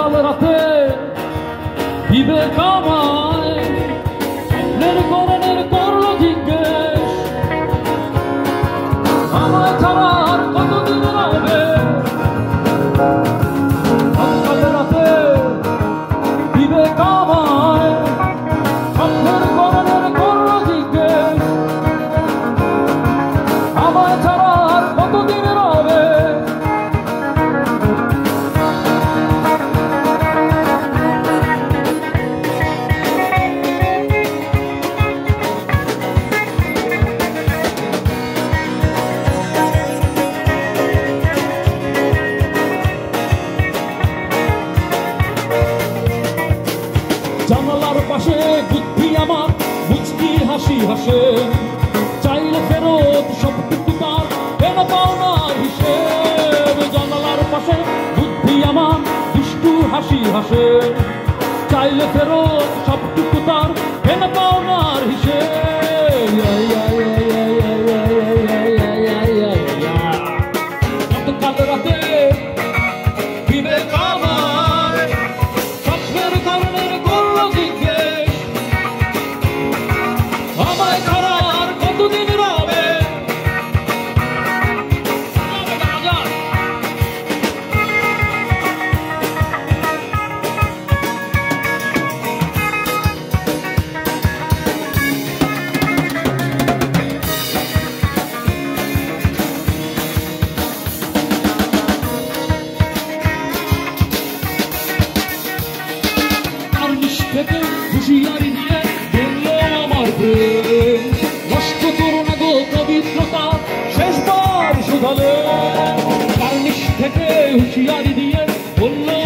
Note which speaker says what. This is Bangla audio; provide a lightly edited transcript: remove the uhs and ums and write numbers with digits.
Speaker 1: গতকাল রাতে বিবেক আমায় স্বপ্নের করণের করলো জিজ্ঞেস, আমায় ছাড়া আর কতদিন রবে। গতকাল রাতে বিবেক আমায় স্বপ্নের করণের করলো জিজ্ঞেস, আমায় ছাড়া আর কতদিন রবে। জানালার পাশে বুদ্ধি আমার মুচকি হাসি হাসে, চাইলে ফেরত সবটুকু তার কেন পাওনার হিসেব। জানালার পাশে বুদ্ধি আমার দুষ্টু হাসি হাসে, চাইলে ফেরত সবটুকু তার কেন পাওনার হিসেব। গতকাল রাতে বিবেক আমায় স্বপ্নের করণের করলো জিজ্ঞেস, আমায় ছাড়া আর কতদিন রবে। থেকে হুঁশিয়ারি দিয়ে বললো আমার প্রেম, নষ্ট করো না গো পবিত্রতা শেষবার শুধালে। কার্নিশ থেকে হুঁশিয়ারি দিয়ে বললো